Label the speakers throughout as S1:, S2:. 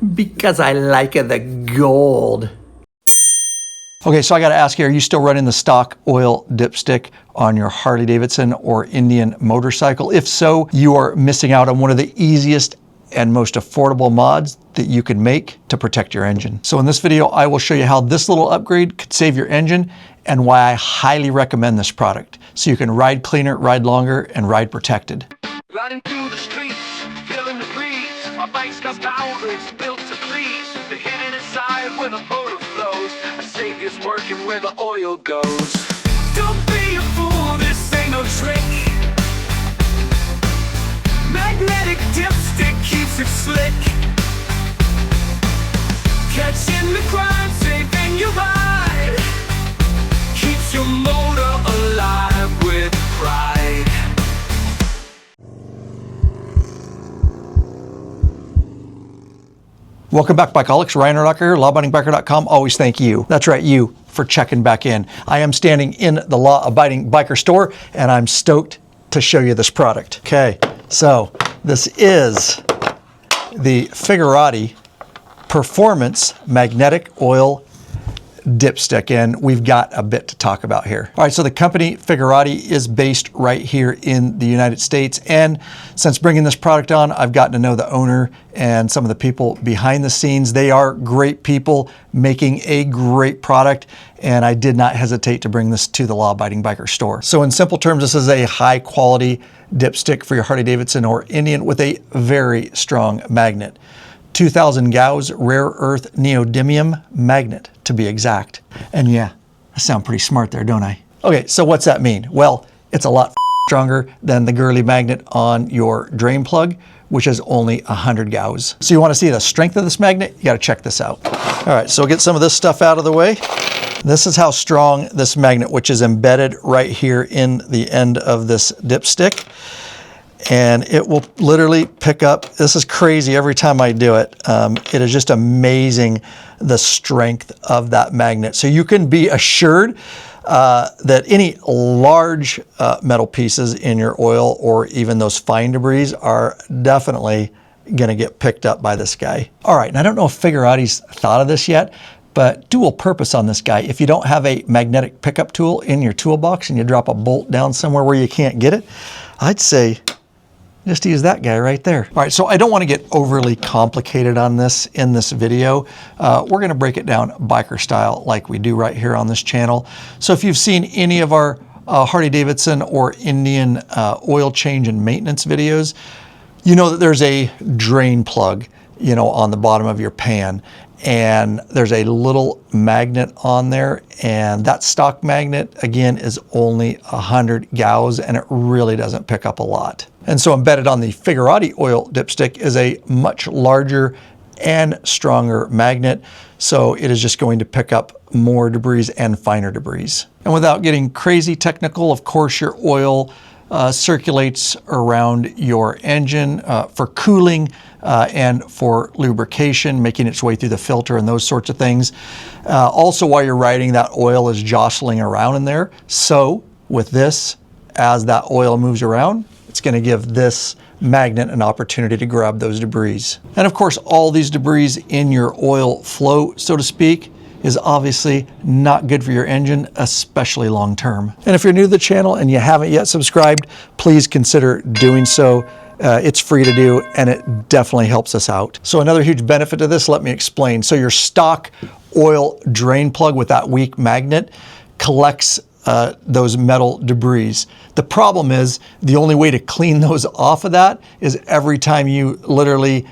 S1: Because I like the gold.
S2: Okay, so I gotta ask you, are you still running the stock oil dipstick on your Harley-Davidson or Indian motorcycle? If so, you are missing out on one of the easiest and most affordable mods that you can make to protect your engine. So in this video, I will show you how this little upgrade could save your engine and why I highly recommend this product. So you can ride cleaner, ride longer, and ride protected.
S3: Riding through the streets, feeling the breeze. My bike's got power, it's built to please. The hidden inside where the motor flows. A savior's working where the oil goes. Don't be a fool, this ain't no trick. Magnetic dipstick keeps it slick. Catching the crime, saving your ride. Keeps your motor alive with pride.
S2: Welcome back, Bikeaholics. Ryan Urlacher here, lawabidingbiker.com. Always thank you. That's right, you, for checking back in. I am standing in the Law Abiding Biker store, and I'm stoked to show you this product. Okay, so this is the Figarati Performance Magnetic Oil Dipstick, and we've got a bit to talk about here. All right, so the company Figarati is based right here in the United States, and since bringing this product on, I've gotten to know the owner and some of the people behind the scenes. They are great people making a great product, and I did not hesitate to bring this to the Law Abiding Biker store. So in simple terms, this is a high quality dipstick for your Harley-Davidson or Indian with a very strong magnet. 2000 Gauss rare earth neodymium magnet, to be exact. And yeah, I sound pretty smart there, don't I? Okay, so what's that mean? Well, it's a lot stronger than the girly magnet on your drain plug, which is only 100 Gauss. So you want to see the strength of this magnet? You got to check this out. All right, so we'll get some of this stuff out of the way. This is how strong this magnet, which is embedded right here in the end of this dipstick. And it will literally pick up. This is crazy every time I do it. It is just amazing the strength of that magnet. So you can be assured that any large metal pieces in your oil or even those fine debris are definitely gonna get picked up by this guy. All right, and I don't know if Figarati's thought of this yet, but dual purpose on this guy. If you don't have a magnetic pickup tool in your toolbox and you drop a bolt down somewhere where you can't get it, I'd say just use that guy right there. All right, so I don't want to get overly complicated on this in this video. We're going to break it down biker style like we do right here on this channel. So if you've seen any of our Harley-Davidson or Indian oil change and maintenance videos, you know that there's a drain plug, you know, on the bottom of your pan. And there's a little magnet on there, and that stock magnet, again, is only 100 Gauss, and it really doesn't pick up a lot. And so embedded on the Figarati oil dipstick is a much larger and stronger magnet, so it is just going to pick up more debris and finer debris. And without getting crazy technical, of course, your oil circulates around your engine for cooling and for lubrication, making its way through the filter and those sorts of things. Also, while you're riding, that oil is jostling around in there. So with this, as that oil moves around, it's going to give this magnet an opportunity to grab those debris. And of course, all these debris in your oil flow, so to speak, is obviously not good for your engine, especially long term. And if you're new to the channel and you haven't yet subscribed, please consider doing so. It's free to do, and it definitely helps us out. So another huge benefit to this, let me explain. So your stock oil drain plug with that weak magnet collects those metal debris. The problem is the only way to clean those off of that is every time you literally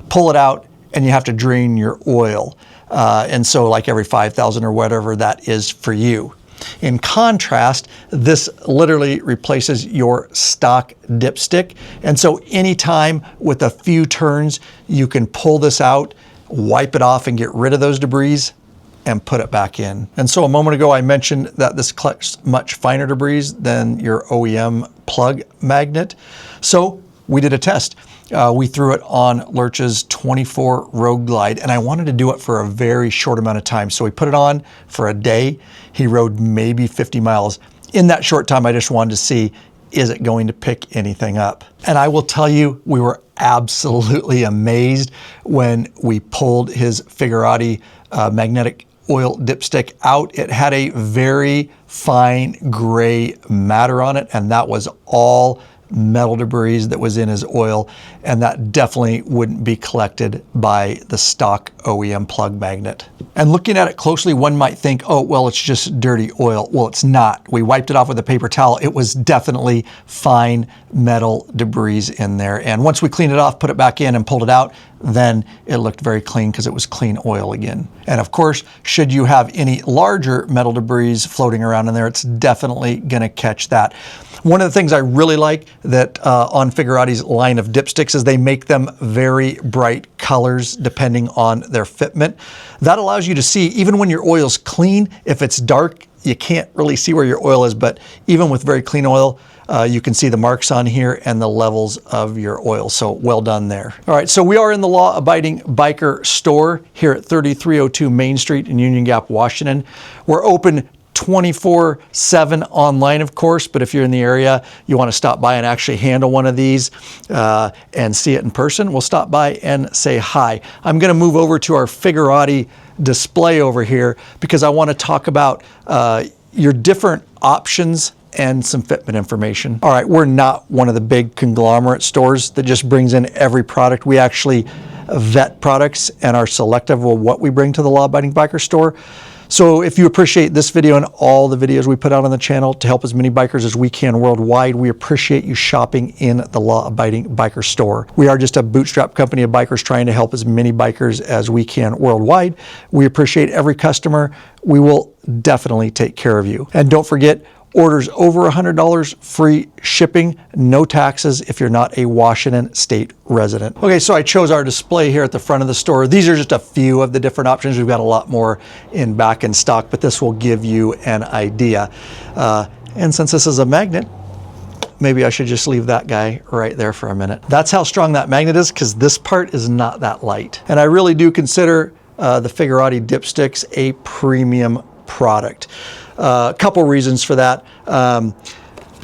S2: pull it out and you have to drain your oil. And so like every 5,000 or whatever that is for you. In contrast, this literally replaces your stock dipstick. And so anytime with a few turns, you can pull this out, wipe it off and get rid of those debris and put it back in. And so a moment ago, I mentioned that this collects much finer debris than your OEM plug magnet. So we did a test. We threw it on Lurch's 24 Road Glide, and I wanted to do it for a very short amount of time. So we put it on for a day. He rode maybe 50 miles. In that short time, I just wanted to see is it going to pick anything up? And I will tell you, we were absolutely amazed when we pulled his Figurati magnetic oil dipstick out. It had a very fine gray matter on it, and that was all metal debris that was in his oil, and that definitely wouldn't be collected by the stock OEM plug magnet. And looking at it closely, one might think, oh, well, it's just dirty oil. Well, it's not. We wiped it off with a paper towel. It was definitely fine metal debris in there. And once we cleaned it off, put it back in and pulled it out, then it looked very clean because it was clean oil again. And of course, should you have any larger metal debris floating around in there, it's definitely going to catch that. One of the things I really like that on Figurati's line of dipsticks is they make them very bright colors depending on their fitment. That allows you to see, even when your oil's clean, if it's dark, you can't really see where your oil is, but even with very clean oil, you can see the marks on here and the levels of your oil. So well done there. All right, so we are in the law-abiding biker store here at 3302 Main Street in Union Gap, Washington. We're open 24/7 online, of course, but if you're in the area, you want to stop by and actually handle one of these and see it in person, we'll stop by and say hi. I'm going to move over to our Figurati display over here because I want to talk about your different options and some fitment information. All right, we're not one of the big conglomerate stores that just brings in every product. We actually vet products and are selective of what we bring to the law-abiding biker store. So if you appreciate this video and all the videos we put out on the channel to help as many bikers as we can worldwide, we appreciate you shopping in the law-abiding biker store. We are just a bootstrap company of bikers trying to help as many bikers as we can worldwide. We appreciate every customer. We will definitely take care of you. And don't forget, orders over $100, free shipping, no taxes if you're not a Washington state resident. Okay, so I chose our display here at the front of the store. These are just a few of the different options. We've got a lot more in back in stock, but this will give you an idea. And since this is a magnet, maybe I should just leave that guy right there for a minute. That's how strong that magnet is, because this part is not that light. And I really do consider the Figurati dipsticks a premium product. A couple reasons for that.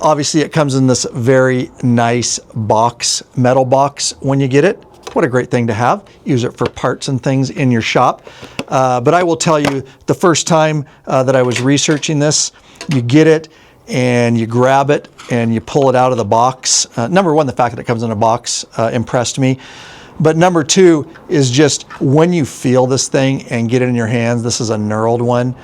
S2: Obviously, it comes in this very nice box, metal box when you get it. What a great thing to have. Use it for parts and things in your shop. But I will tell you, the first time that I was researching this, you get it and you grab it and you pull it out of the box. Number one, the fact that it comes in a box impressed me. But number two is just when you feel this thing and get it in your hands, this is a knurled one,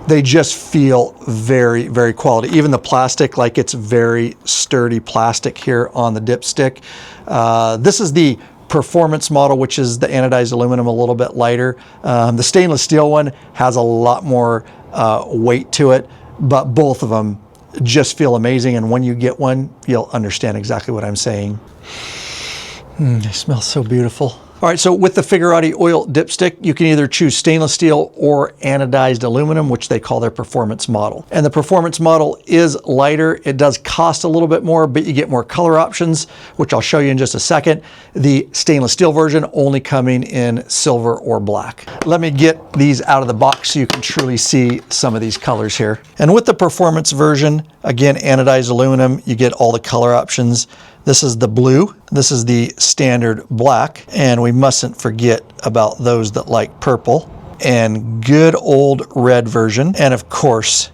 S2: they just feel very, very quality. Even the plastic, like it's very sturdy plastic here on the dipstick. This is the performance model, which is the anodized aluminum, a little bit lighter. The stainless steel one has a lot more weight to it, but both of them just feel amazing. And when you get one, you'll understand exactly what I'm saying. They smell so beautiful. All right, so with the Figurati oil dipstick, you can either choose stainless steel or anodized aluminum, which they call their performance model. And the performance model is lighter. It does cost a little bit more, but you get more color options, which I'll show you in just a second. The stainless steel version only coming in silver or black. Let me get these out of the box so you can truly see some of these colors here. And with the performance version, again, anodized aluminum, you get all the color options. This is the blue, this is the standard black, and we mustn't forget about those that like purple, and good old red version. And of course,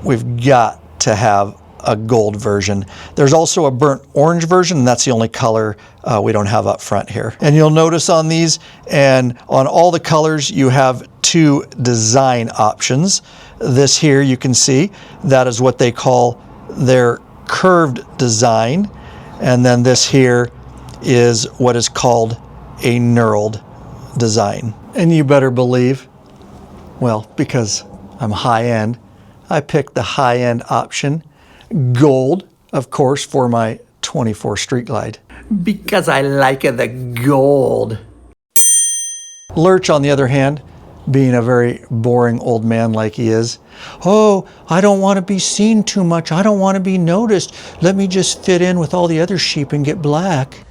S2: we've got to have a gold version. There's also a burnt orange version, and that's the only color we don't have up front here. And you'll notice on these and on all the colors, you have two design options. This here you can see, that is what they call their curved design. And then this here is what is called a knurled design. And you better believe, well, because I'm high-end, I picked the high-end option, gold, of course, for my 24 Street Glide.
S1: Because I like the gold.
S2: Lurch, on the other hand, being a very boring old man like he is, oh, I don't want to be seen too much. I don't want to be noticed. Let me just fit in with all the other sheep and get black.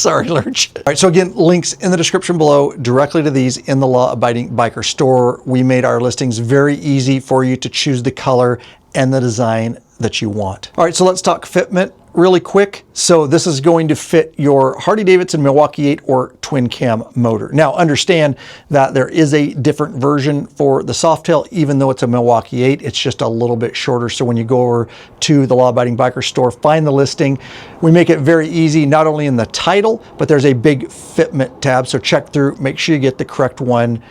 S2: Sorry, Lurch. All right, so again, links in the description below directly to these in the Law-Abiding Biker store. We made our listings very easy for you to choose the color and the design that you want. All right, so let's talk fitment really quick. So this is going to fit your Harley-Davidson Milwaukee 8 or twin cam motor. Now understand that there is a different version for the Softail, even though it's a Milwaukee 8, it's just a little bit shorter. So when you go over to the Law-Abiding Biker store, find the listing. We make it very easy, not only in the title, but there's a big fitment tab. So check through, make sure you get the correct one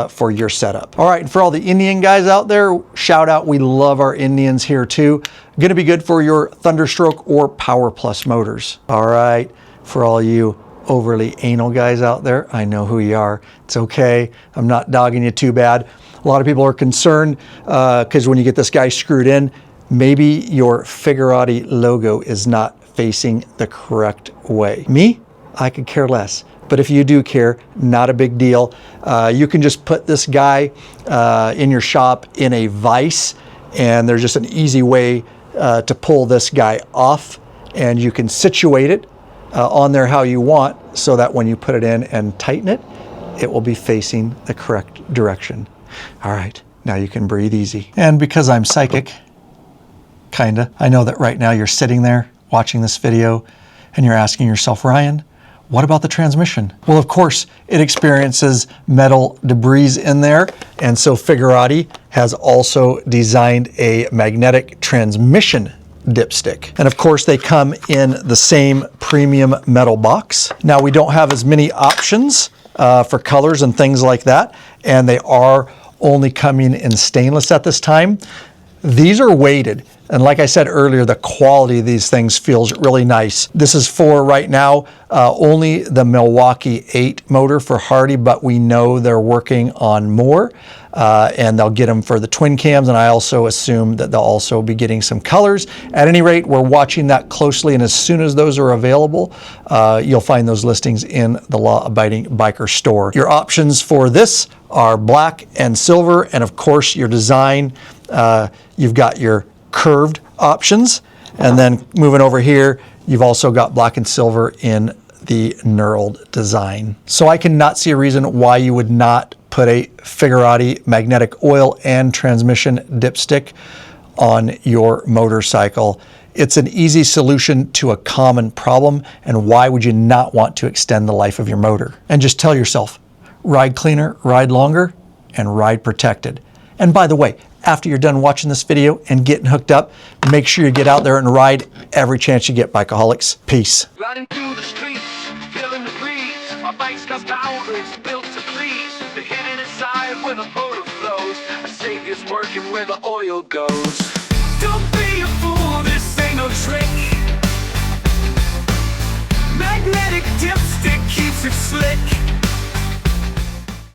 S2: for your setup. All right, and for all the Indian guys out there, shout out, we love our Indians here too. Going to be good for your Thunderstroke or Power Plus motors. All right, for all you overly anal guys out there, I know who you are. It's okay, I'm not dogging you too bad. A lot of people are concerned because when you get this guy screwed in, maybe your Figarati logo is not facing the correct way. Me, I could care less. But if you do care, not a big deal. You can just put this guy in your shop in a vise, and there's just an easy way to pull this guy off, and you can situate it on there how you want so that when you put it in and tighten it, it will be facing the correct direction. All right, now you can breathe easy. And because I'm psychic, kinda, I know that right now you're sitting there watching this video and you're asking yourself, Ryan, what about the transmission? Well, of course, it experiences metal debris in there. And so Figurati has also designed a magnetic transmission dipstick. And of course, they come in the same premium metal box. Now, we don't have as many options for colors and things like that. And they are only coming in stainless at this time. These are weighted. And like I said earlier, the quality of these things feels really nice. This is for right now only the Milwaukee 8 motor for Harley, but we know they're working on more and they'll get them for the twin cams. And I also assume that they'll also be getting some colors. At any rate, we're watching that closely. And as soon as those are available, you'll find those listings in the Law-Abiding Biker store. Your options for this are black and silver. And of course, your design, you've got your curved options, and then moving over here, you've also got black and silver in the knurled design. So I cannot see a reason why you would not put a Figurati magnetic oil and transmission dipstick on your motorcycle. It's an easy solution to a common problem, and why would you not want to extend the life of your motor? And just tell yourself, ride cleaner, ride longer, and ride protected. And by the way, after you're done watching this video and getting hooked up, make sure you get out there and ride every chance you get, Bikeaholics. Peace.
S3: Riding through the streets, feeling the breeze. My bike's got power, it's built to please. The hidden inside where the motor flows. I say it's working where the oil goes. Don't be a fool, this ain't no trick. Magnetic dipstick keeps it slick.